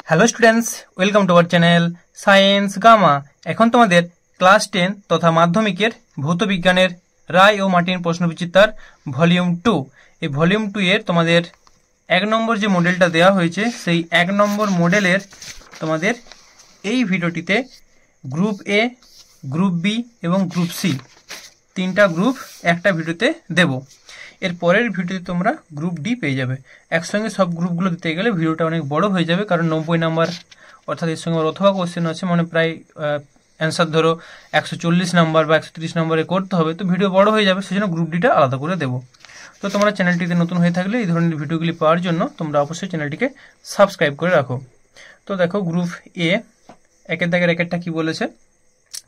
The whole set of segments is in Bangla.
Hello students, welcome to our channel science gamma. এখন তোমাদের ক্লাস 10 তথা মাধ্যমিকের ভৌত বিজ্ঞানের রায় ও মার্টিন প্রশ্নবিচিত্রার ভলিউম 2। এই ভলিউম 2 এর তোমাদের 1 নম্বর যে মডেলটা দেওয়া হয়েছে সেই 1 নম্বর মডেলের তোমাদের এই ভিডিওটিতে গ্রুপ এ, গ্রুপ বি এবং গ্রুপ সি তিনটা গ্রুপ একটা ভিডিওতে দেব। এর পরের ভিডিওতে তোমরা গ্রুপ ডি পেয়ে যাবে। একসঙ্গে সব গ্রুপগুলো দিতে গেলে ভিডিওটা অনেক বড় হয়ে যাবে, কারণ 90 নাম্বার অর্থাৎ এর সঙ্গে অথবা কোশ্চেন আছে, মানে প্রায় অ্যান্সার ধরো 140 নাম্বার বা 130 নম্বরে করতে হবে, তো ভিডিও বড় হয়ে যাবে, সেজন্য গ্রুপ ডিটা আলাদা করে দেবো। তো তোমরা চ্যানেলটিতে নতুন হয়ে থাকলে এই ধরনের ভিডিওগুলি পাওয়ার জন্য তোমরা অবশ্যই চ্যানেলটিকে সাবস্ক্রাইব করে রাখো। তো দেখো গ্রুপ এ, একের দাগের একেরটা কি বলেছে,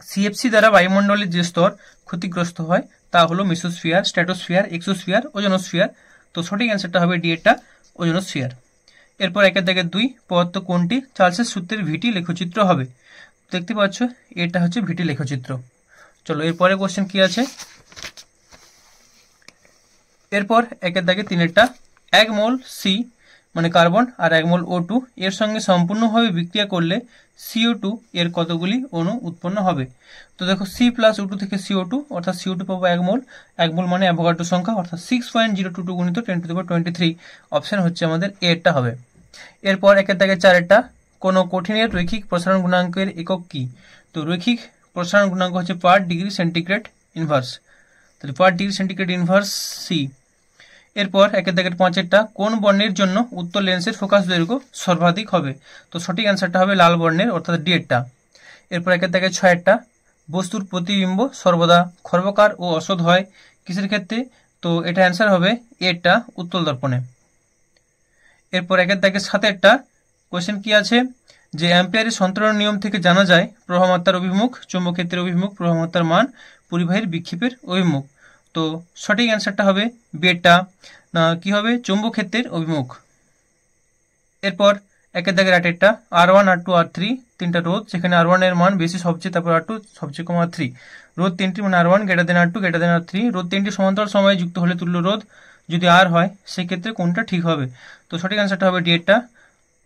সিএফসি দ্বারা বায়ুমণ্ডলের যে স্তর ক্ষতিগ্রস্ত হয় তা হলো মেসোস্ফিয়ার, স্ট্র্যাটোস্ফিয়ার, এক্সোস্ফিয়ার, ওজোনোস্ফিয়ার। তো সঠিক অ্যান্সারটা হবে ডি এরটা, ওজোনোস্ফিয়ার। এরপর একের দাগের 2, পদার্থ কোনটি চার্লসের সূত্রের ভিটি লেখচিত্র হবে? দেখতে পাচ্ছ এটা হচ্ছে ভিটি লেখচিত্র। চলো এরপরে কোশ্চেন কি আছে। এরপর একের দাগে 3-এরটা, 1 মোল সি মানে কার্বন আর 1 মোল O2 এর সঙ্গে সম্পূর্ণভাবে বিক্রিয়া করলে CO2 এর কতগুলি অণু উৎপন্ন হবে? তো দেখো C প্লাস O2 থেকে CO2 অর্থাৎ CO2 পাবো 1 মোল। 1 মোল মানে অ্যাভোগাড্রো সংখ্যা অর্থাৎ 6.022 গুণিত 10⁻23 অপশন হচ্ছে আমাদের এরটা হবে। এরপর একের দাগে 4-এরটা, কোনো কঠিনের রৈখিক প্রসারণ গুণাঙ্কের একক কি? তো রৈখিক প্রসারণ গুণাঙ্ক হচ্ছে পার ডিগ্রি সেন্টিগ্রেড ইনভার্স, তাহলে per degree centigrade inverse C. এরপর একের দাগের 5-এরটা, কোন বর্ণের জন্য উত্তর লেন্সের ফোকাস দৈর্ঘ্য সর্বাধিক হবে? তো সঠিক অ্যান্সারটা হবে লাল বর্ণের অর্থাৎ ডি এরটা। এরপর একের দাগের 6-এরটা, বস্তুর প্রতিবিম্ব সর্বদা খর্বকার ও অসৎ হয় কিসের ক্ষেত্রে? তো এটা অ্যান্সার হবে এরটা, উত্তল দর্পণে। এরপর একের দাগের 7-এরটা কোশ্চেন কি আছে, যে অ্যাম্পিয়ারের সন্তরণ নিয়ম থেকে জানা যায় প্রবাহমাত্রার অভিমুখ, চৌম্বকক্ষেত্রের অভিমুখ, প্রবাহমাত্রার মান, পরিবাহীর বিক্ষেপের অভিমুখ। তো সঠিক অ্যান্সারটা হবে বেটা, না কি হবে, চৌম্বকক্ষেত্রের অভিমুখ। এরপর একের দাগের 8-এরটা, R1, R2, R3 তিনটা রোধ, যেখানে R1 এর মান বেশি সবচেয়ে, তারপর R2 সবচেয়ে কম R3। রোধ তিনটি মানে R1 > R2 > R3। রোধ তিনটি সমান্তরাল সময়ে যুক্ত হলে তুল্য রোধ যদি R হয়, সেক্ষেত্রে কোনটা ঠিক হবে? তো সঠিক অ্যান্সারটা হবে ডি এরটা,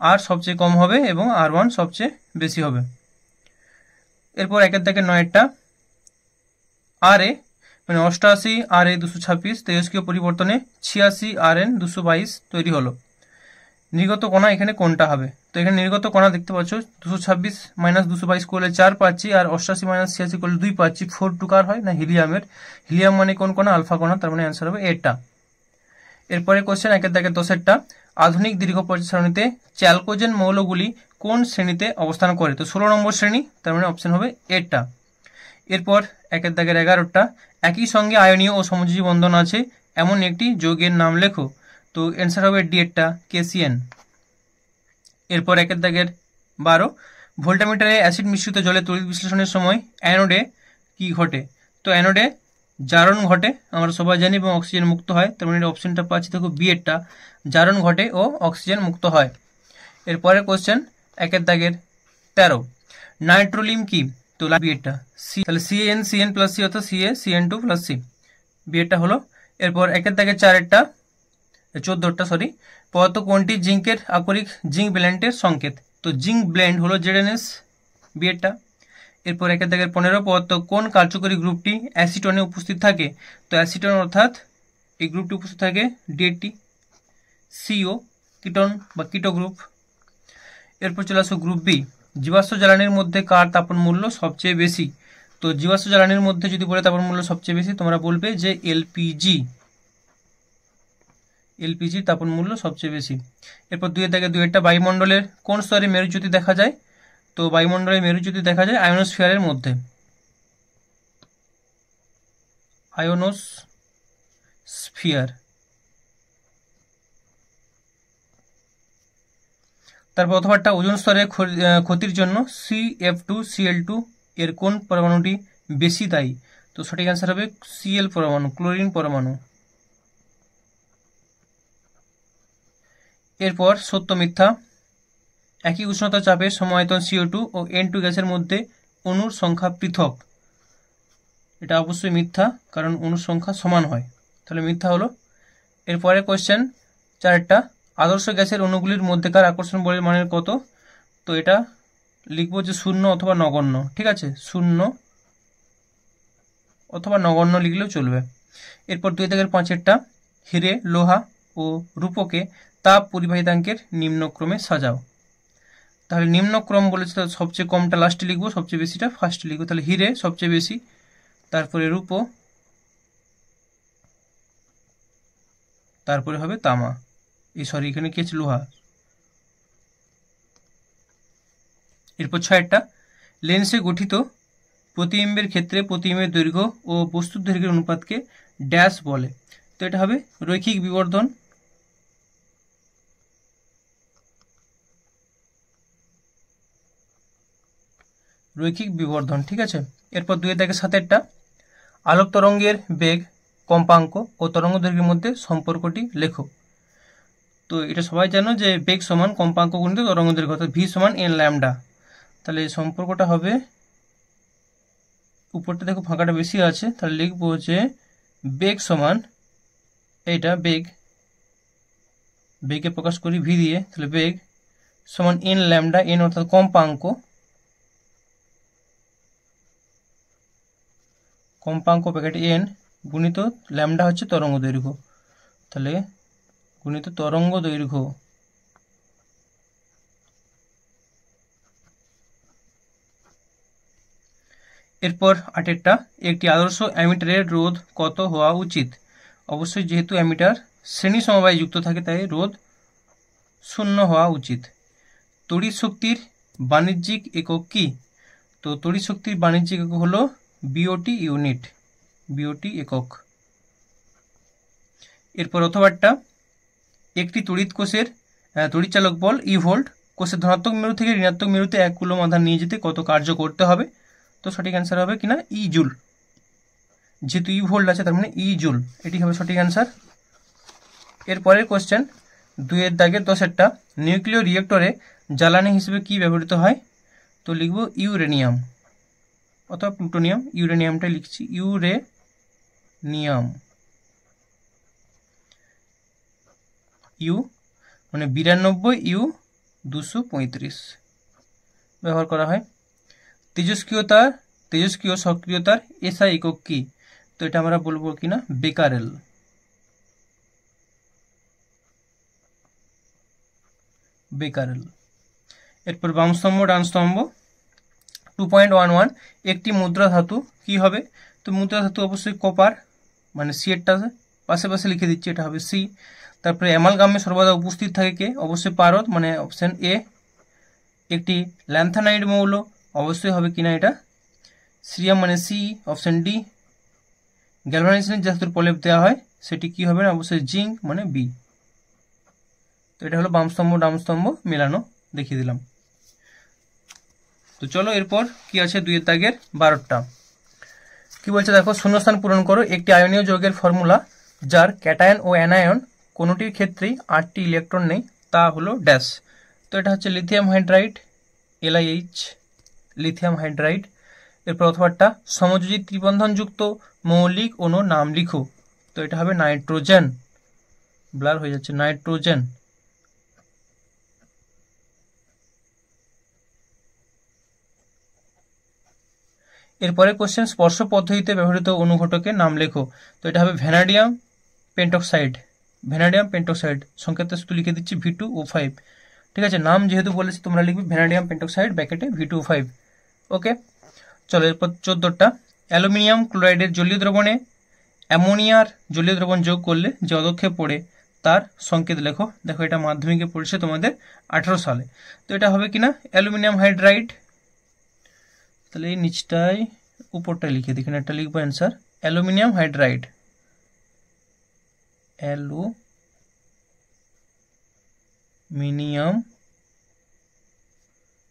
R সবচেয়ে কম হবে এবং R1 সবচেয়ে বেশি হবে। এরপর একের দাগের 9-এরটা, RA মানে 88 RA 226 তেজস্ক্রিয় পরিবর্তনে 86 RN 222 তৈরি হলো। নির্গত কণা এখানে কোনটা হবে? তো এখানে নির্গত কণা দেখতে পাচ্ছ 226 - 222 করলে 4 পাচ্ছি, আর 88 - 86 করলে 2 পাচ্ছি। 4 কার হয় না হিলিয়ামের। হিলিয়াম মানে কোন কণা? আলফা কণা, তার মানে অ্যান্সার হবে এটা। এরপরে কোশ্চেন একের দাগের 10-এরটা, আধুনিক দীর্ঘ পর্যায় সারণীতে চ্যালকোজেন মৌলগুলি কোন শ্রেণীতে অবস্থান করে? তো 16 নম্বর শ্রেণী, তার মানে অপশন হবে এটা। এরপর একের দাগের 11-টা, একই সঙ্গে আয়নীয় ও সমযোজী বন্ধন আছে এমন একটি যৌগের নাম লেখো। তো অ্যান্সার হবে ডি এরটা, KCN। এরপর একের দাগের 12, ভোল্টামিটারে অ্যাসিড মিশ্রিত জলে তড়িৎ বিশ্লেষণের সময় অ্যানোডে কি ঘটে? তো অ্যানোডে জারণ ঘটে, আমরা সবাই জানি, এবং অক্সিজেন মুক্ত হয়, তার মানে অপশনটা পাচ্ছি দেখো বি এরটা, জারণ ঘটে ও অক্সিজেন মুক্ত হয়। এরপরের কোশ্চেন একের দাগের 13, নাইট্রোলিম কি? তো বি এরটা, সি, তাহলে CN প্লাস সি অর্থাৎ CaCN2 প্লাস সি, বি এরটা হলো। এরপর একের দাগের 4-এরটা 14টা সরি, পদার্থ কোনটি জিঙ্কের আকরিক জিঙ্ক ব্লেন্ডের সংকেত? তো জিঙ্ক ব্লেন্ড হলো ZnS, বি এরটা। এরপর একের দাগের 15, পদার্থ কোন কার্যকরী গ্রুপটি অ্যাসিটনে উপস্থিত থাকে? তো অ্যাসিটন অর্থাৎ এই গ্রুপটি উপস্থিত থাকে ডি এরটি, CO কিটোন বা কিটো গ্রুপ। এরপর চলে আসো গ্রুপ বি, জীবাশ্ম জ্বালানির মধ্যে কার তাপন মূল্য সবচেয়ে বেশি? তো জীবাশ্ম জ্বালানির মধ্যে যদি বলে তাপন মূল্য সবচেয়ে বেশি, তোমরা বলবে যে এলপিজি তাপন মূল্য সবচেয়ে বেশি। এরপর 2-এর দাগে 2-এরটা, বায়ুমণ্ডলের কোন স্তরে মেরুজ্যোতি দেখা যায়? তো বায়ুমণ্ডলের মেরুজ্যোতি দেখা যায় আয়োনোস্ফিয়ারের মধ্যে, আয়োনোস্ফিয়ার। তারপর অথবাটা, ওজোন স্তরের ক্ষতির জন্য CF2Cl2 এর কোন পরমাণুটি বেশি দায়ী? তো সঠিক অ্যান্সার হবে Cl পরমাণু, ক্লোরিন পরমাণু। এরপর সত্য মিথ্যা, একই উষ্ণতা চাপে সমায়তন CO2 ও N2 গ্যাসের মধ্যে অণুর সংখ্যা পৃথক। এটা অবশ্যই মিথ্যা, কারণ অণুর সংখ্যা সমান হয়, তাহলে মিথ্যা হলো। এরপরে কোশ্চেন 4-টা, আদর্শ গ্যাসের অণুগুলির মধ্যেকার আকর্ষণ বলের মানের কত? তো এটা লিখবো যে শূন্য অথবা নগণ্য, ঠিক আছে, শূন্য অথবা নগণ্য লিখলেও চলবে। এরপর 2-5 হিরে, লোহা ও রূপকে তাপ পরিবাহিতাঙ্কের নিম্নক্রমে সাজাও। তাহলে নিম্নক্রম বলেছে, তাহলে সবচেয়ে কমটা লাস্টে লিখবো, সবচেয়ে বেশিটা ফার্স্টে লিখবো। তাহলে হিরে সবচেয়ে বেশি, তারপরে রূপ, তারপরে হবে তামা, এখানে কি আছে, লোহা। এরপর 6 লেন্সে গঠিত প্রতিবিম্বের ক্ষেত্রে প্রতিবিম্বের দৈর্ঘ্য ও বস্তুর দৈর্ঘ্যের অনুপাতকে ড্যাশ বলে। তো এটা হবে রৈখিক বিবর্ধন। রৈখিক বিবর্ধন, ঠিক আছে। এরপর 2-7 আলোক তরঙ্গের বেগ, কম্পাঙ্ক ও তরঙ্গ দৈর্ঘ্যের মধ্যে সম্পর্কটি লেখো। তো এটা সবাই জানো যে বেগ সমান কম্পাঙ্ক গুণিত তরঙ্গ দৈর্ঘ্য, অর্থাৎ ভি সমান এন ল্যামডা। তাহলে এই সম্পর্কটা হবে, উপরটা দেখো ফাঁকাটা বেশি আছে, তাহলে লিখবো যে বেগ সমান, এইটা বেগে প্রকাশ করি ভি দিয়ে, তাহলে বেগ সমান এন ল্যামডা, এন অর্থাৎ কম্পাঙ্ক ব্র্যাকেট এন গুণিত ল্যামডা হচ্ছে তরঙ্গ দৈর্ঘ্য, তাহলে গুণিত তরঙ্গ দৈর্ঘ্য। এরপর 8 একটি আদর্শ অ্যামিটারের রোধ কত হওয়া উচিত। অবশ্যই যেহেতু অ্যামিটার শ্রেণী সমবায়ে যুক্ত থাকে তাই রোধ 0 হওয়া উচিত। তড়িৎ শক্তির বাণিজ্যিক একক কি? তো তড়িৎ শক্তির বাণিজ্যিক একক হলো বিওটি ইউনিট, বিওটি একক। এরপর অথবাটা একটি তড়িৎ কোষের তড়িৎচালক বল ই ভোল্ট কোষের ধনাত্মক মেরু থেকে ঋণাত্মক মেরুতে 1 কুলম আধান নিয়ে যেতে কত কার্য করতে হবে। তো সঠিক অ্যান্সার হবে কিনা ই জুল, যেহেতু ই ভোল্ট আছে তার মানে ই জুল, এটি হবে সঠিক অ্যান্সার। এরপরের কোশ্চেন 2-10 নিউক্লিয় রিয়েক্টরে জ্বালানি হিসেবে কি ব্যবহৃত হয়। তো লিখব ইউরেনিয়াম অথবা প্লুটোনিয়াম, ইউরেনিয়ামটাই লিখছি, ইউরেনিয়াম। ইউ মানে 92, ইউ 235 ব্যবহার করা হয়। তেজস্ক্রিয় সক্রিয়তার এসআই একক কি? তো এটা আমরা বলবো কিনা বেকারেল, বেকারেল। এরপর বাম স্তম্ভ ডান স্তম্ভ 2.11 একটি মুদ্রা ধাতু কি হবে। তো মুদ্রা ধাতু অবশ্যই কপার, মানে সি এরটা পাশে পাশে লিখে দিচ্ছি, এটা হবে সি। তারপরে অ্যামালগামে সর্বদা উপস্থিত থাকে কি? অবশ্যই পারদ, মানে অপশন এ। একটি ল্যান্থানাইড মৌল অবশ্যই হবে কিনা এটা সিরিয়াম, মানে সি, অপশন ডি। গ্যালভানাইজেশনের যে ধাতুর প্রলেপ দেওয়া হয় সেটি কি হবে না, অবশ্যই জিঙ্ক, মানে বি। তো এটা হলো বাম স্তম্ভ ডাম স্তম্ভ মেলানো দেখিয়ে দিলাম। তো চলো এরপর কি আছে 2-12 কি বলছে দেখো, শূন্যস্থান পূরণ করো। একটি আয়নীয় যৌগের ফর্মুলা যার ক্যাটায়ন ও অ্যানায়ন কোনোটির ক্ষেত্রেই 8টি ইলেকট্রন নেই তা হলো ড্যাশ। তো এটা হচ্ছে lithium hydride, LiH, lithium hydride. এরপর অথবাটা সমযোজী ত্রিবন্ধনযুক্ত মৌলিক অণুর নাম লিখো। তো এটা হবে নাইট্রোজেন, ব্লার হয়ে যাচ্ছে, নাইট্রোজেন। এরপরে কোশ্চেন স্পর্শ পদ্ধতিতে ব্যবহৃত অনুঘটকের নাম লেখো। তো এটা হবে ভ্যানাডিয়াম পেন্টক্সাইড, ভ্যানাডিয়াম পেন্টক্সাইড, সংকেতটা শুধু লিখে দিচ্ছি V2O5, ঠিক আছে। নাম যেহেতু বলেছি তোমরা লিখবে ভ্যানাডিয়াম পেন্টক্সাইড ব্র্যাকেটে V2O5, ওকে। চলো এরপর 14 অ্যালুমিনিয়াম ক্লোরাইডের জলীয় দ্রবণে অ্যামোনিয়ার জলীয় দ্রবণ যোগ করলে যে অদক্ষেপ পড়ে তার সংকেত লেখো। দেখো এটা মাধ্যমিকে পড়েছে তোমাদের 18 সালে। তো এটা হবে কিনা অ্যালুমিনিয়াম হাইড্রাইড। তাহলে এই নিচটাই উপরটাই লিখে দিই, একটা লিখবো answer aluminium hydride, aluminium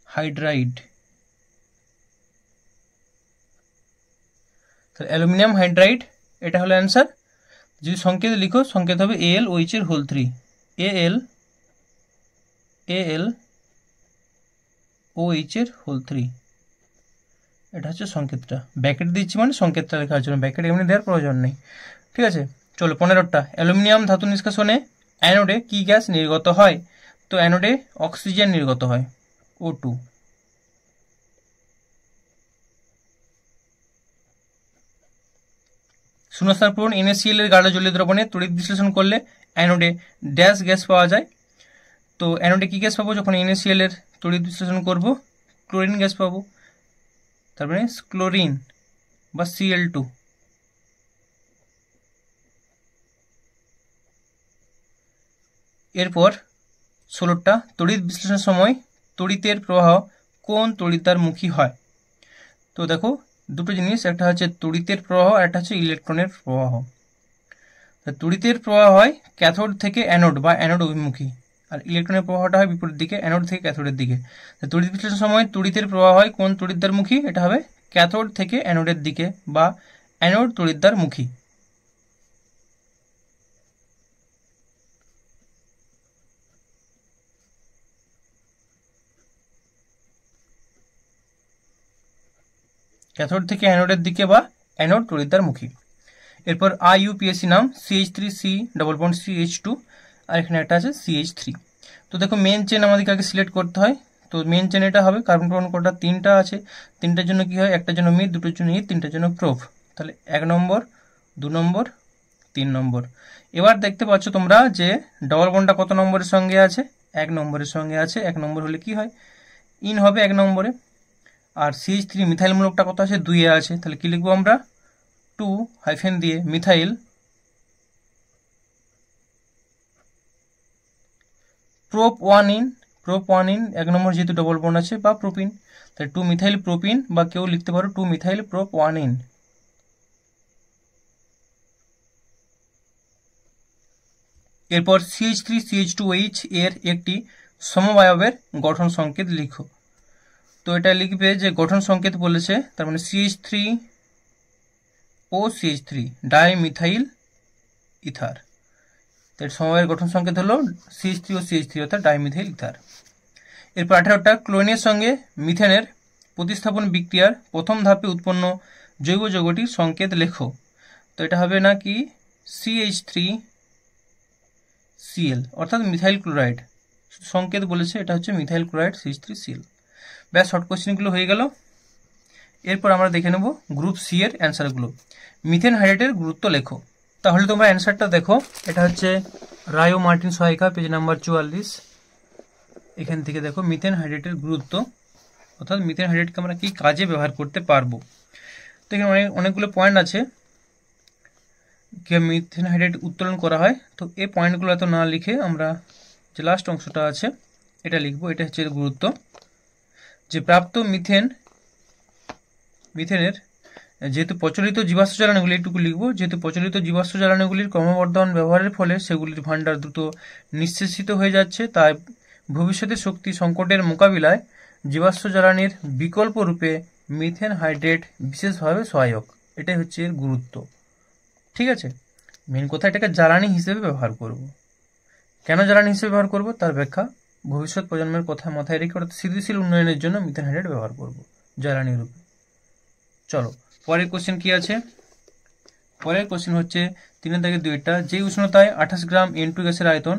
hydride. তাহলে অ্যালুমিনিয়াম হাইড্রাইড এটা হলো অ্যান্সার। যদি সংকেত লিখো সংকেত হবে AlOH এর হোল 3, AlOH এর হোল 3, এটা হচ্ছে সংকেতটা। ব্যাকেট দিচ্ছি মানে সংকেতটা লেখার জন্য, ব্যাকেট এমনি দেওয়ার প্রয়োজন নেই, ঠিক আছে। চলো 15 অ্যালুমিনিয়াম ধাতু নিষ্কাশনে অ্যানোডে কি গ্যাস নির্গত হয়। তো অ্যানোডে অক্সিজেন নির্গত হয়, O2। শূন্যস্থান পূরণ। NaCl এর গাঢ় জলীয় দ্রবণে তড়িৎ বিশ্লেষণ করলে অ্যানোডে ড্যাশ গ্যাস পাওয়া যায়। তো অ্যানোডে কি গ্যাস পাবো যখন NaCl এর তড়িৎ বিশ্লেষণ করব? ক্লোরিন গ্যাস পাবো, তার মানে ক্লোরিন বা Cl2। এরপর 16টা তড়িৎ বিশ্লেষণের সময় তড়িতের প্রবাহ কোন তড়িৎদ্বারমুখী হয়? তো দেখো দুটো জিনিস, একটা হচ্ছে তড়িতের প্রবাহ আর একটা হচ্ছে ইলেকট্রনের প্রবাহ। তড়িতের প্রবাহ হয় ক্যাথোড থেকে অ্যানোড বা অ্যানোড অভিমুখী, আর ইলেকট্রনের প্রবাহটা হয় বিপরীত দিকে, অ্যানোড থেকে ক্যাথোডের দিকে। তড়িৎ বিশ্লেষণের সময় তড়িতের প্রবাহ হয় কোন তড়িৎদ্বারমুখী? এটা হবে ক্যাথোড থেকে অ্যানোডের দিকে বা অ্যানোড তড়িৎদ্বারমুখী। ক্যাথোড থেকে অ্যানোডের দিকে বা অ্যানোড তড়িৎদ্বারমুখী। এরপর IUPAC নাম CH3C ডবল বন্ড CH2, আর এখানে একটা আছে CH3। তো দেখো মেন চেন আমাদেরকে আগে সিলেক্ট করতে হয়। তো মেন চেন এটা হবে, কার্বন প্রোটন কটা 3টা আছে, 3টার জন্য কি হয়? একটার জন্য মিথ, দুটোর জন্য ইথ, 3টার জন্য প্রোপ। তাহলে 1 নম্বর, 2 নম্বর, 3 নম্বর। এবার দেখতে পাচ্ছ তোমরা যে ডবল বন্ডটা কত নম্বরের সঙ্গে আছে? 1 নম্বরের সঙ্গে আছে। 1 নম্বর হলে কি হয়? ইন হবে 1 নম্বরে। আর CH3 মিথাইল মূলকটা কত আছে? 2 এ আছে। তাহলে কি লিখবো আমরা? 2 হাইফেন দিয়ে methyl prop 1 in. Prop 1 in 1 নম্বর যেহেতু ডবল বন্ড আছে, বা প্রোপিন, তাহলে 2 মিথাইল প্রোপিন, বা কেউ লিখতে পারো 2 মিথাইল প্রোপ 1 ইন। এরপর CH3CH2OH এর একটি সমবায়বের গঠন সংকেত লিখো। তো এটা লিখবে যে গঠন সংকেত বলেছে, তার মানে CH3OCH3 ডাইমিথাইল ইথার। এর সমবায়ের গঠন সংকেত হলো CH3OCH3 অর্থাৎ ডাইমিথাইল ইথার। এরপর 18টা ক্লোরিনের সঙ্গে মিথেনের প্রতিস্থাপন বিক্রিয়ার প্রথম ধাপে উৎপন্ন জৈব যৌগটির সংকেত লেখো। তো এটা হবে না কি? CH3Cl অর্থাৎ মিথাইল ক্লোরাইড। সংকেত বলেছে, এটা হচ্ছে মিথাইল ক্লোরাইড CH3Cl। ব্যাস, শর্ট কোশ্চেনগুলো হয়ে গেল। এরপর আমরা দেখে নেব গ্রুপ সি এর অ্যান্সারগুলো। মিথেন হাইড্রেটের গুরুত্ব লেখো। তাহলে তোমরা অ্যান্সারটা দেখো, এটা হচ্ছে রায় ও মার্টিন সহায়িকা, পেজ নাম্বার 44। এখান থেকে দেখো মিথেন হাইড্রেটের গুরুত্ব, অর্থাৎ মিথেন হাইড্রেটকে আমরা কি কাজে ব্যবহার করতে পারবো। তো এখানে অনেকগুলো পয়েন্ট আছে কিভাবে মিথেন হাইড্রেট উত্তোলন করা হয়। তো এই পয়েন্টগুলো এত না লিখে আমরা যে লাস্ট অংশটা আছে এটা লিখবো। এটা হচ্ছে গুরুত্ব, যে প্রাপ্ত মিথেনের যেহেতু প্রচলিত জীবাশ্ম জ্বালানিগুলি, এটুকু লিখবো, যেহেতু প্রচলিত জীবাশ্ম জ্বালানিগুলির ক্রমবর্ধমান ব্যবহারের ফলে সেগুলির ভাণ্ডার দ্রুত নিঃশেষিত হয়ে যাচ্ছে, তাই ভবিষ্যতে শক্তি সংকটের মোকাবিলায় জীবাশ্ম জ্বালানির বিকল্প রূপে মিথেন হাইড্রেট বিশেষভাবে সহায়ক। এটাই হচ্ছে এর গুরুত্ব। ঠিক আছে, মেন কথা এটাকে জ্বালানি হিসেবে ব্যবহার করব। কেন জ্বালানি হিসেবে ব্যবহার করব তার ব্যাখ্যা ভবিষ্যৎ প্রজন্মের কথা মাথায় রেখে, অর্থাৎ স্থিতিশীল উন্নয়নের জন্য মিথেন হাইড্রেট ব্যবহার করব জ্বালানি রূপে। চলো পরের কোশ্চেন কি আছে। পরের কোশ্চেন হচ্ছে 3 থেকে 2টা, যে উষ্ণতায় 28 গ্রাম N2 গ্যাসের আয়তন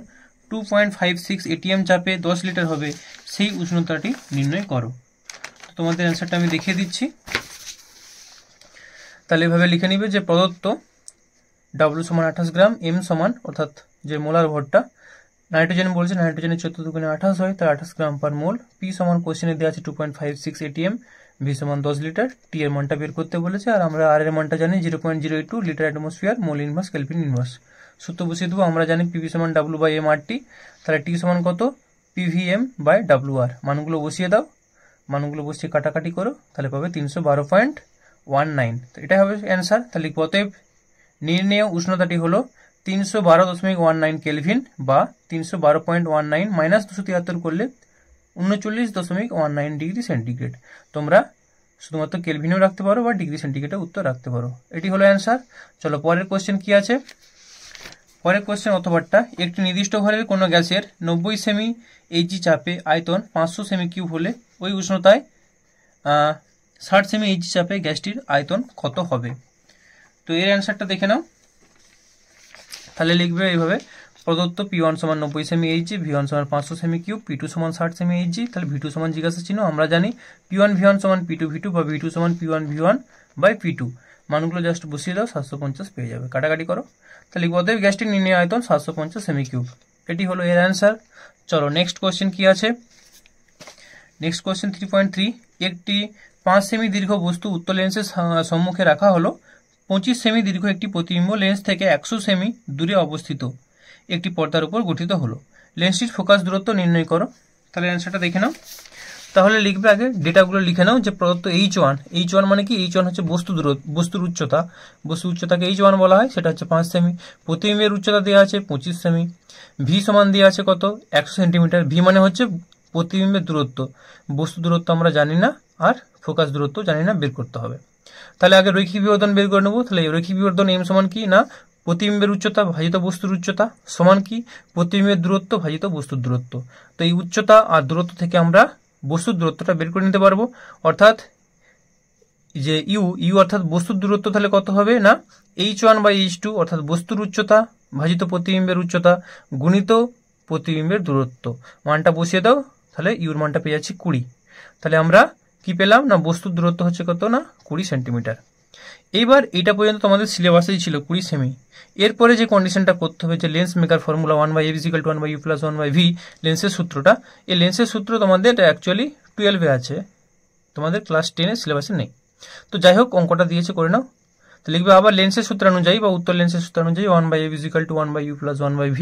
2.56 ATM চাপে 10 লিটার হবে, সেই উষ্ণতাটি নির্ণয় করো। তো তোমাদের অ্যান্সারটা আমি দেখিয়ে দিচ্ছি। তাহলে এভাবে লিখে নিবে যে প্রদত্ত W সমান 28 গ্রাম, M সমান অর্থাৎ যে মোলার ভরটা, নাইট্রোজেন বলছে, নাইট্রোজেনের 14 দুগুণে 28 হয়, তাই 28 গ্রাম পার মোল। P সমান কোশ্চেনে দেওয়া আছে 2.56 ATM, V সমান 10 লিটার। T এর মানটা বের করতে বলেছে, আর আমরা R এর মানটা জানি 0.082 litre atmosphere mole inverse kelvin inverse. সূত্র বসিয়ে দেবো, আমরা জানি PV সমান W/m/T। তাহলে T সমান কত? PVM by WR। মানগুলো বসিয়ে দাও, মানগুলো বসিয়ে কাটাকাটি করো, তাহলে পাবে 312.19। তো এটা হবে অ্যান্সার। তাহলে অতএব নির্ণেয় উষ্ণতাটি হলো 312.19 কেলভিন বা 312.19 মাইনাস 273 করলে 39.19 ডিগ্রি সেন্টিগ্রেড। তোমরা শুধুমাত্র কেলভিনেও রাখতে পারো বা ডিগ্রি সেন্টিগ্রেডে উত্তর রাখতে পারো। এটি হলো অ্যান্সার। চলো পরের কোশ্চেন কি আছে। পরের কোশ্চেন অথবাটা, একটি নির্দিষ্ট ভরের কোনো গ্যাসের 90 সেমি এইচজি চাপে আয়তন 500 সেমি কিউব হলে ওই উষ্ণতায় 60 সেমি এইচজি চাপে গ্যাসটির আয়তন কত হবে। তো এর অ্যান্সারটা দেখে নাও। তাহলে লিখবে এইভাবে, প্রদত্ত P1 সমান 90 সেমি Hg, V1 সমান 500 সেমি কিউব, P2 সমান 60 সেমি Hg। তাহলে V2 সমান জিজ্ঞাসা চিহ্ন, আমরা জানি P1 V1 সমান P2 V2 বা V2 সমান P1 V1 বাই P2। মানগুলো জাস্ট বসিয়ে দাও, 750 পেয়ে যাবে, কাটাকাটি করো। তাহলে অতএব গ্যাসটির নির্ণয় আয়তন 750 সেমি কিউব। এটি হলো এর অ্যান্সার। চলো নেক্সট কোশ্চেন কি আছে। নেক্সট কোশ্চেন 3.3, একটি 5 সেমি দীর্ঘ বস্তু উত্তর লেন্সের সম্মুখে রাখা হলো। 25 সেমি দীর্ঘ একটি প্রতিবিম্ব লেন্স থেকে 100 সেমি দূরে অবস্থিত একটি পর্দার উপর গঠিত হলো। লেন্সটির ফোকাস দূরত্ব নির্ণয় করো। তাহলে অ্যান্সারটা দেখে নাও। তাহলে লিখবে আগে ডেটাগুলো লিখে নাও যে প্রদত্ত H1 মানে কি, H1 হচ্ছে বস্তুর উচ্চতা, বস্তুর উচ্চতাকে H1 বলা হয়, সেটা হচ্ছে 5 সেমি। প্রতিবিম্বের উচ্চতা দেওয়া আছে 25 সেমি। ভি সমান দেওয়া আছে কত, 100 সেন্টিমিটার। ভি মানে হচ্ছে প্রতিবিম্বের দূরত্ব, বস্তু দূরত্ব আমরা জানি না, আর ফোকাস দূরত্ব জানি না, বের করতে হবে। তাহলে আগে রৈখিক বিবর্ধন বের করে নেবো। তাহলে রৈখিক বিবর্ধন এম সমান কি না, প্রতিবিম্বের উচ্চতা ভাজিত বস্তুর উচ্চতা সমান কি, প্রতিবিম্বের দূরত্ব ভাজিত বস্তুর দূরত্ব। তো এই উচ্চতা আর দূরত্ব থেকে আমরা বস্তুর দূরত্বটা বের করে নিতে পারবো। অর্থাৎ যে ইউ অর্থাৎ বস্তুর দূরত্ব তাহলে কত হবে না, H1 বাই H2 অর্থাৎ বস্তুর উচ্চতা ভাজিত প্রতিবিম্বের উচ্চতা গুণিত প্রতিবিম্বের দূরত্ব। মানটা বসিয়ে দাও, তাহলে ইউর মানটা পেয়ে যাচ্ছি 20। তাহলে আমরা কি পেলাম না, বস্তুর দূরত্ব হচ্ছে কত না 20 সেন্টিমিটার। এইবার এটা পর্যন্ত তোমাদের সিলেবাসেই ছিল 20 সেমি। এরপরে যে কন্ডিশনটা করতে হবে, যে lens maker formula 1/f = 1/u + 1/v, লেন্সের সূত্রটা, এই লেন্সের সূত্র তোমাদের অ্যাকচুয়ালি 12-এ আছে, তোমাদের ক্লাস 10-এর সিলেবাসে নেই। তো যাই হোক, অঙ্কটা দিয়েছে, করে নাও। তো লিখবে আবার লেন্সের সূত্র অনুযায়ী বা উত্তর লেন্সের সূত্র অনুযায়ী 1/f = 1/u + 1/v।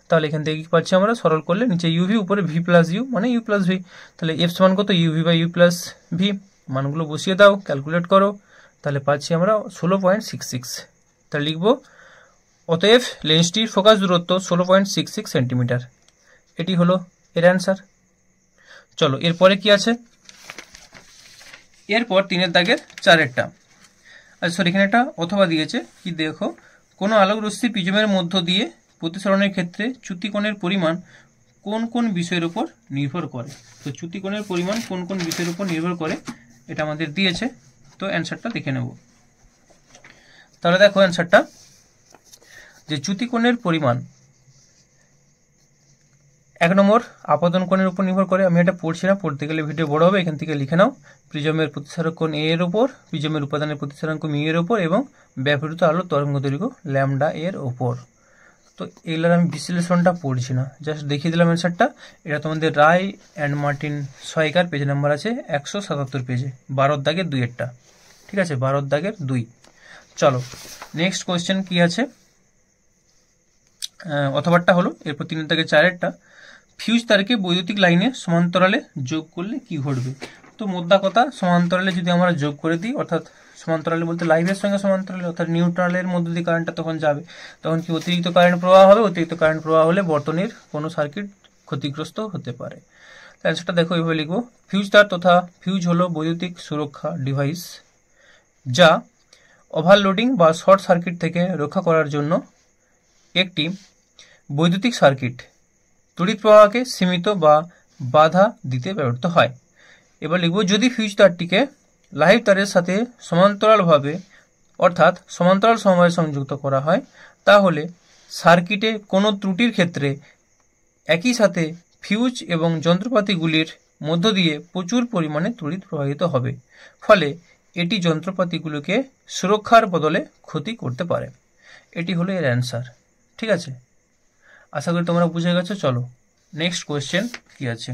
তাহলে এখান থেকে কি পাচ্ছি আমরা, সরল করলে নিচে uv উপরে v + u মানে u + v। তাহলে f সমান কত, uv বাই u + v। মানগুলো বসিয়ে দাও, ক্যালকুলেট করো, তাহলে পাচ্ছি আমরা 16.66। তাহলে লিখবো অতএব লেন্সটির ফোকাস দূরত্ব 16.66 সেন্টিমিটার। এটি হলো এর অ্যান্সার। চলো এরপরে কি আছে, এরপর 3-এর দাগের 4-এরটা। আচ্ছা সরি, এখানে একটা অথবা দিয়েছে কি, দেখো কোনো আলোক রশ্মি প্রিজমের মধ্য দিয়ে প্রতিসরণের ক্ষেত্রে চ্যুতিকোণের পরিমাণ কোন কোন বিষয়ের উপর নির্ভর করে। তো চ্যুতিকোণের পরিমাণ কোন কোন বিষয়ের উপর নির্ভর করে এটা আমাদের দিয়েছে। তো অ্যান্সারটা দেখে নেব। তাহলে দেখো অ্যান্সারটা, যে চ্যুতিকোণের পরিমাণ 1 নম্বর আপতন কোণের উপর নির্ভর করে। আমি এটা পড়ছি না, পড়তে গেলে ভিডিও বড় হবে, এখান থেকে লিখে নাও। প্রিজমের প্রতিসারক কোণ এ এর উপর, প্রিজমের উপাদানের প্রতিসারাঙ্ক মি এর উপর এবং ব্যবহৃত আলোর তরঙ্গ দৈর্ঘ্য ল্যামডা এর উপর। তো এগুলোর আমি বিশ্লেষণটা পড়ছি না, জাস্ট দেখিয়ে দিলাম অ্যান্সারটা। এটা তোমাদের রায় অ্যান্ড মার্টিন সহায়িকার পেজ নাম্বার আছে 177 পেজে, 12-এর দাগের 2-এরটা। ঠিক আছে, 12-এর দাগের 2। চলো নেক্সট কোয়েশ্চেন কি আছে, অথবাটা হলো এরপর 3-এর দাগের 4-এরটা। ফিউজ তারকে বৈদ্যুতিক লাইনে সমান্তরালে যোগ করলে কি ঘটবে। তো মোদ্দা কথা, সমান্তরালে যদি আমরা যোগ করে দিই, অর্থাৎ সমান্তরালে বলতে লাইভের সঙ্গে সমান্তরালে, অর্থাৎ নিউট্রালের মধ্যে দিয়ে কারেন্টটা তখন যাবে, তখন কি অতিরিক্ত কারেন্ট প্রবাহ হবে। অতিরিক্ত কারেন্ট প্রবাহ হলে বর্তনীর কোনো সার্কিট ক্ষতিগ্রস্ত হতে পারে। অ্যান্সারটা দেখো এইভাবে লিখবো, ফিউজ তার তথা ফিউজ হলো বৈদ্যুতিক সুরক্ষা ডিভাইস, যা ওভারলোডিং বা শর্ট সার্কিট থেকে রক্ষা করার জন্য একটি বৈদ্যুতিক সার্কিট তড়িৎ প্রবাহকে সীমিত বা বাধা দিতে ব্যবহৃত হয়। এবার লিখব, যদি ফিউজ তারটিকে লাইভ তারের সাথে সমান্তরালভাবে অর্থাৎ সমান্তরাল সমবায়ে সংযুক্ত করা হয়, তাহলে সার্কিটে কোনো ত্রুটির ক্ষেত্রে একই সাথে ফিউজ এবং যন্ত্রপাতিগুলির মধ্য দিয়ে প্রচুর পরিমাণে তড়িৎ প্রবাহিত হবে, ফলে এটি যন্ত্রপাতিগুলোকে সুরক্ষার বদলে ক্ষতি করতে পারে। এটি হলো এর অ্যান্সার। ঠিক আছে, আশা করি তোমরা বুঝে গেছো। চলো নেক্সট কোয়েশ্চেন কি আছে।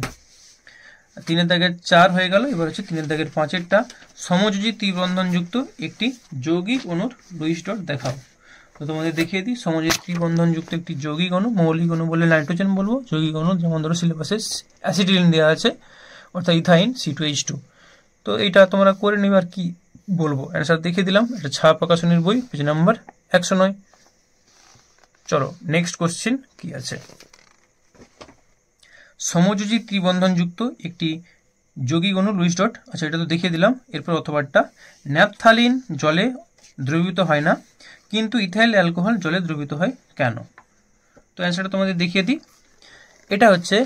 3-এর দাগের 4 হয়ে গেল, এবার হচ্ছে 3-এর দাগের 5-এরটা। সমযোজী ত্রিবন্ধনযুক্ত একটি যৌগিক অণুর লুইস ডট দেখাও। তো তোমাদের দেখিয়ে দিই, সমযোজী ত্রিবন্ধনযুক্ত একটি যৌগিক অণু, মৌলিক অণু বলে নাইট্রোজেন বলবো, যৌগিক অণু যেমন ধরো সিলেবাসে অ্যাসিটিলিন দেওয়া আছে, অর্থাৎ ইথাইন C2H2। তো এইটা তোমরা করে নিবে, আর কি বলবো, অ্যান্সার দেখিয়ে দিলাম। এটা ছায়া প্রকাশনীর বই, পেজ নাম্বার 109। চলো নেক্সট কোশ্চেন কি আছে। সমযোজী ত্রিবন্ধনযুক্ত একটি যৌগিক অণু লুইস ডট, আচ্ছা এটা তো দেখিয়ে দিলাম। এরপর অথবাটা, ন্যাপথালিন জলে দ্রবীভূত হয় না কিন্তু ইথাইল অ্যালকোহল জলে দ্রবীভূত হয় কেন। তো অ্যান্সারটা তোমাদের দেখিয়ে দিই। এটা হচ্ছে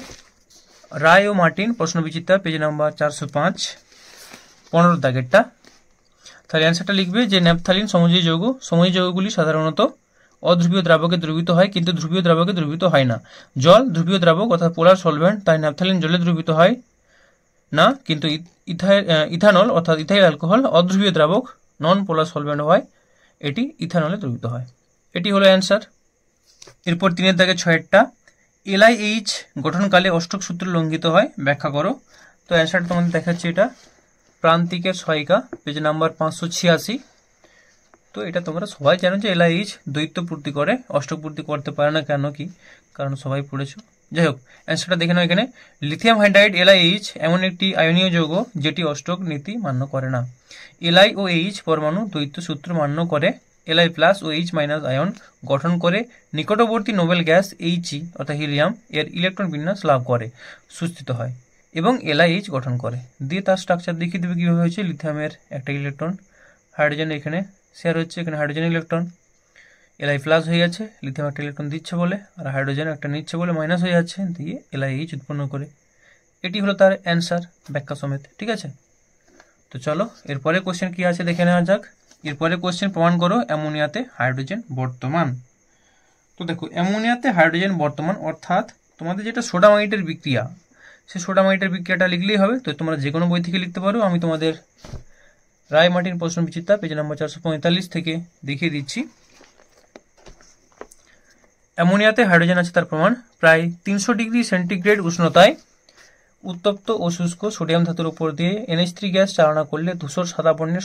রায় ও মার্টিন প্রশ্নবিচিত্রা, পেজ নাম্বার 405, 15-এর দাগেরটা। তাহলে অ্যান্সারটা লিখবে যে ন্যাপথালিন সমযোজী যৌগ। সমযোজী যৌগগুলি সাধারণত অধ্রুবীয় দ্রাবকে দ্রবীভূত হয় কিন্তু ধ্রুবীয় দ্রাবকে দ্রবীভূত হয় না। জল ধ্রুবীয় দ্রাবক অর্থাৎ পোলার সলভেন্ট, তাই ন্যাপথালিন জলে দ্রবীভূত হয় না, কিন্তু ইথানল অর্থাৎ ইথাইল অ্যালকোহল অধ্রুবীয় দ্রাবক, নন পোলার সলভেন্ট হয়, এটি ইথানলে দ্রবীভূত হয়। এটি হলো অ্যান্সার। এরপর 3 দাগে 6টা, LiH গঠনকালে অষ্টক সূত্র লঙ্ঘিত হয়, ব্যাখ্যা করো। তো অ্যান্সারটা তোমাদের দেখাচ্ছি, এটা প্রান্তিকের সহায়িকা, পেজ নাম্বার 586। তো এটা তোমরা সবাই জানো যে LiH দ্বৈত পূর্তি করে, অষ্টক পূর্তি করতে পারে না, কেন কি কারণ সবাই পড়েছো। যাই হোক, অ্যান্সারটা দেখে নাও। এখানে লিথিয়াম হাইড্রাইড LiH এমন একটি আয়নীয় যৌগ যেটি অষ্টক নীতি মান্য করে না। Li ও H পরমাণু দ্বৈত সূত্র মান্য করে, Li প্লাস ও H মাইনাস আয়ন গঠন করে নিকটবর্তী নোবেল গ্যাস He অর্থাৎ হিলিয়াম এর ইলেকট্রন বিন্যাস লাভ করে, সুস্থিত হয় এবং LiH গঠন করে। দিয়ে তার স্ট্রাকচার দেখিয়ে দেবে কীভাবে হয়েছে। লিথিয়ামের একটা ইলেকট্রন হাইড্রোজেন এখানে শেয়ার হচ্ছে, এখানে হাইড্রোজেন ইলেকট্রন Li প্লাস হয়ে যাচ্ছে, লিথিয়াম একটা ইলেকট্রন দিচ্ছে বলে, আর হাইড্রোজেন একটা নিচ্ছে বলে মাইনাস হয়ে যাচ্ছে, দিয়ে LiH উৎপন্ন করে। এটি হলো তার অ্যান্সার, ব্যাখ্যা সমেত। ঠিক আছে, তো চলো এরপরে কোশ্চেন কি আছে দেখে নেওয়া যাক। এরপরে কোশ্চেন, প্রমাণ করো অ্যামোনিয়াতে হাইড্রোজেন বর্তমান। তো দেখো, অ্যামোনিয়াতে হাইড্রোজেন বর্তমান অর্থাৎ তোমাদের যেটা সোডামাইটের বিক্রিয়া, সেই সোডামাইটের বিক্রিয়াটা লিখলেই হবে। তো তোমরা যে কোনো বই থেকে লিখতে পারো, আমি তোমাদের রায় মার্টিন প্রশ্ন বিচিত্রা পেজ নাম্বার 445 থেকে দেখিয়ে দিচ্ছি। অ্যামোনিয়াতে হাইড্রোজেন আছে তার প্রমাণ। প্রায় 300 ডিগ্রি সেন্টিগ্রেড উষ্ণতায় উত্তপ্ত ও শুষ্ক সোডিয়াম ধাতুর উপর দিয়ে NH3 গ্যাস চালনা করলে ধূসর সাদা বর্ণের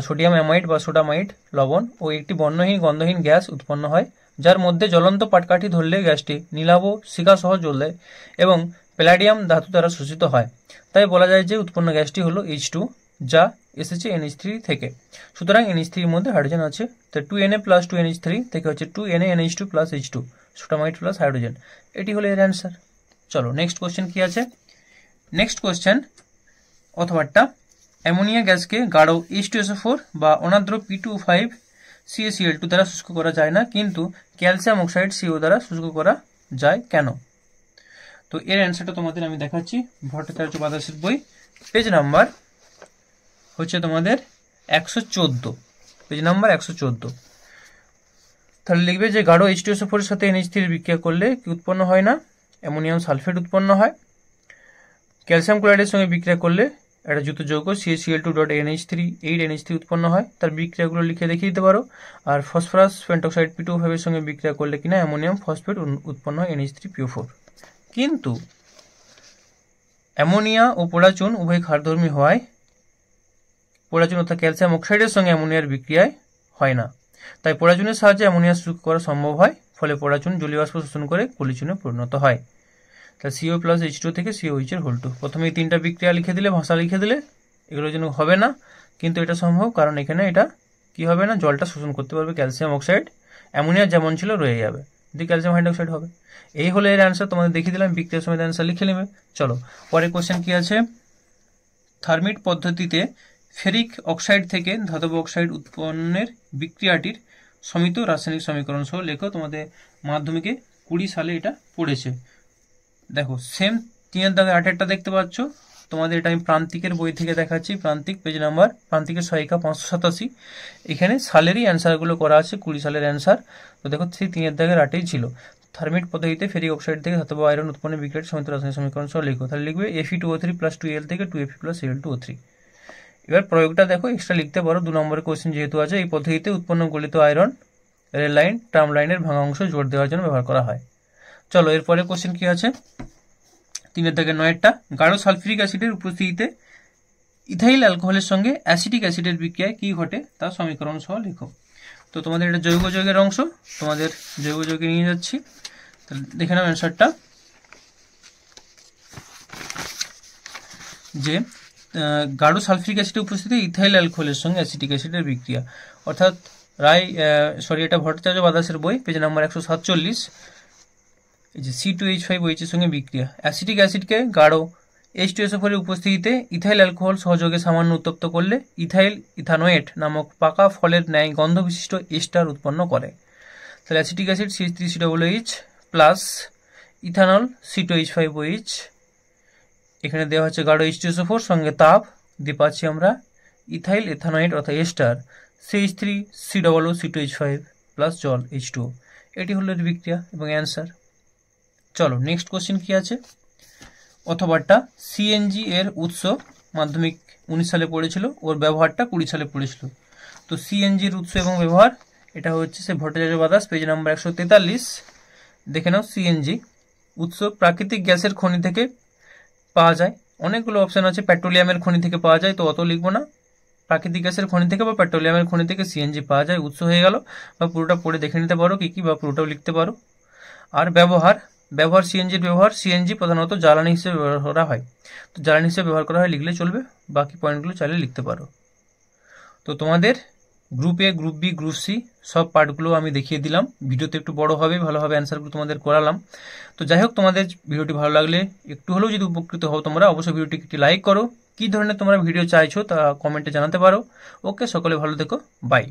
সোডিয়াম অ্যামাইড বা সোডামাইট লবণ ও একটি বর্ণহীন গন্ধহীন গ্যাস উৎপন্ন হয়, যার মধ্যে জ্বলন্ত পাটকাঠি ধরলে গ্যাসটি নীলাভ শিখা সহ জ্বলে এবং প্যালাডিয়াম ধাতু দ্বারা শোষিত হয়। তাই বলা যায় যে উৎপন্ন গ্যাসটি হলো H2, যা এসেছে NH3 থেকে। সুতরাং NH3 এর মধ্যে হাইড্রোজেন আছে, তো 2Na প্লাস 2NH3 থেকে হচ্ছে 2Na NH2 plus H2, সোডামাইট plus hydrogen. এটি হলো এর অ্যান্সার। চলো নেক্সট কোশ্চেন কি আছে। নেক্সট কোশ্চেন অথবাটা, অ্যামোনিয়া গ্যাসকে গাঢ় H2SO4 বা অনার্দ্র P2O5 CaCl2 দ্বারা শুষ্ক করা যায় না, কিন্তু ক্যালসিয়াম অক্সাইড CO দ্বারা শুষ্ক করা যায় কেন? তো এর অ্যান্সারটা তোমাদের আমি দেখাচ্ছি, ভট্টাচার্য বাদাসের বই, পেজ নাম্বার হচ্ছে তোমাদের 114, পেজ নাম্বার 114। তাহলে লিখবে যে গাঢ় H2SO4 এর সাথে NH3 বিক্রিয়া করলে কি উৎপন্ন হয় না? অ্যামোনিয়াম সালফেট উৎপন্ন হয়। ক্যালসিয়াম ক্লোরাইডের সঙ্গে বিক্রিয়া করলে একটা যুত যৌগ CaCl2.NH3 8NH3 উৎপন্ন হয়। তার বিক্রিয়াগুলো লিখে দেখিয়ে দিতে পারো। আর ফসফরাস পেন্টক্সাইড P2O5 এর সঙ্গে বিক্রিয়া করলে কিনা অ্যামোনিয়াম ফসফেট উৎপন্ন হয় NH3PO4। কিন্তু অ্যামোনিয়া ও পোড়াচুন উভয় ক্ষারধর্মী হওয়ায় পোড়াচুন অর্থাৎ ক্যালসিয়াম অক্সাইডের সঙ্গে অ্যামোনিয়ার বিক্রিয়ায় হয় না, তাই পোড়াচুনের সাহায্যে অ্যামোনিয়া শুষ্ক করা সম্ভব হয়, ফলে পোড়াচুন জলীয় বাষ্প শোষণ করে পলিচুনে পরিণত হয়। তাহলে CO প্লাস H2 থেকে COH এর হোল2। প্রথমে এই 3টা বিক্রিয়া লিখে দিলে, ভাষা লিখে দিলে, এগুলোর জন্য হবে না, কিন্তু এটা সম্ভব, কারণ এখানে এটা কি হবে না, জলটা শোষণ করতে পারবে ক্যালসিয়াম অক্সাইড, অ্যামোনিয়া যেমন ছিল রয়ে যাবে, দিয়ে ক্যালসিয়াম হাইড্রোক্সাইড হবে। এই হলো এর অ্যান্সার, তোমাদের দেখিয়ে দিলাম, বিক্রিয়ার সময় অ্যান্সার লিখে নেবে। চলো পরের কোশ্চেন কি আছে। থার্মিট পদ্ধতিতে ফেরিক অক্সাইড থেকে ধাতব অক্সাইড উৎপন্নের বিক্রিয়াটির সমিত রাসায়নিক সমীকরণ সহ লেখো। তোমাদের মাধ্যমিকে 20 সালে এটা পড়েছে। দেখো সেম 3 দাগে 8টা দেখতে পাচ্ছ, তোমাদের এটা আমি প্রান্তিকের বই থেকে দেখাচ্ছি, প্রান্তিক পেজ নাম্বার, প্রান্তিকের সহায়িকা 587। এখানে সালেরই অ্যান্সারগুলো করা আছে, 20 সালের অ্যান্সার। তো দেখো সেই 3 দাগের 8ই ছিল। থার্মিট পদ্ধতিতে ফেরিক অক্সাইড থেকে ধাতব আয়রন উৎপন্ন বিক্রিয়ার সমিত রাসায়নিক সমীকরণ সহ লেখো। তাহলে লিখবে Fe2O3 প্লাস 2Al থেকে 2Fe প্লাস Al2O3। এবার প্রয়োগটা দেখো, এক্সট্রা লিখতে পারো, 2 নম্বরের কোশ্চেন যেহেতু আছে। এই পদ্ধতিতে উৎপন্ন গলিত আয়রন রেল লাইন টার্ম লাইনের ভাঙা অংশ জোর দেওয়ার জন্য ব্যবহার করা হয়। চলো এরপরে কোশ্চেন কি আছে। 3 দাগে 9টা, গাঢ় সালফিউরিক অ্যাসিডের উপস্থিতিতে ইথাইল অ্যালকোহলের সঙ্গে অ্যাসিটিক অ্যাসিডের বিক্রিয়ায় কি ঘটে তার সমীকরণ সহ লেখো। তো তোমাদের এটা জৈব যৌগের অংশ, তোমাদের জৈব যৌগে নিয়ে যাচ্ছি। তাহলে দেখে নাও অ্যান্সারটা, যে গাঢ় সালফিউরিক অ্যাসিডের উপস্থিতি ইথাইল অ্যালকোহলের সঙ্গে অ্যাসিটিক অ্যাসিডের বিক্রিয়া, অর্থাৎ এটা ভট্টাচার্য বাদাসের বই, পেজ নাম্বার 147। এই যে C2H5OH এর সঙ্গে বিক্রিয়া, অ্যাসিটিক অ্যাসিডকে গাঢ় H2SO4 এর উপস্থিতিতে ইথাইল অ্যালকোহল সহযোগে সামান্য উত্তপ্ত করলে ইথাইল ইথানোয়েট নামক পাকা ফলের ন্যায় গন্ধ বিশিষ্ট এস্টার উৎপন্ন করে। তাহলে acetic acid CH3COOH plus ethanol C2H5OH, এখানে দেওয়া হচ্ছে গাঢ় H2SO4 সঙ্গে তাপ দিয়ে পাচ্ছি আমরা ইথাইল ইথানোয়েট অর্থাৎ এস্টার CH3COOC2H5। প্লাস জল H2O। এটি হলো এর বিক্রিয়া এবং অ্যান্সার। চলো নেক্সট কোশ্চেন কি আছে, অথবাটা সিএনজি এর উৎস মাধ্যমিক 19 সালে পড়েছিল, ওর ব্যবহারটা 20 সালে পড়েছিল। তো সিএনজির উৎস এবং ব্যবহার, এটা হচ্ছে সে ভট্টাচার্য বাদাস, পেজ নাম্বার 143। দেখে নাও, সিএনজি উৎস প্রাকৃতিক গ্যাসের খনি থেকে পাওয়া যায়। অনেকগুলো অপশন আছে, পেট্রোলিয়ামের খনি থেকে পাওয়া যায়, তো অত লিখবো না। প্রাকৃতিক গ্যাসের খনি থেকে বা পেট্রোলিয়ামের খনি থেকে সিএনজি পাওয়া যায়, উৎস হয়ে গেল। বা পুরোটা পড়ে দেখে নিতে পারো কি কি, বা পুরোটাও লিখতে পারো। আর ব্যবহার, সিএনজির ব্যবহার, সিএনজি প্রধানত জ্বালানি হিসেবে ব্যবহার করা হয়। তো জ্বালানি হিসেবে ব্যবহার করা হয় লিখলে চলবে, বাকি পয়েন্টগুলো চাইলে লিখতে পারো। তো তোমাদের group A, group B, group C সব পার্টগুলো আমি দেখিয়ে দিলাম। ভিডিওতে একটু বড় হবে, ভালোভাবে অ্যান্সারগুলো তোমাদের করালাম। তো যাই হোক, তোমাদের ভিডিওটি ভালো লাগলে, একটু হলেও যদি উপকৃত হও তোমরা, অবশ্যই ভিডিওটিকে একটি লাইক করো। কি ধরনের তোমরা ভিডিও চাইছো তা কমেন্টে জানাতে পারো। ওকে, সকলে ভালো থেকো, বাই।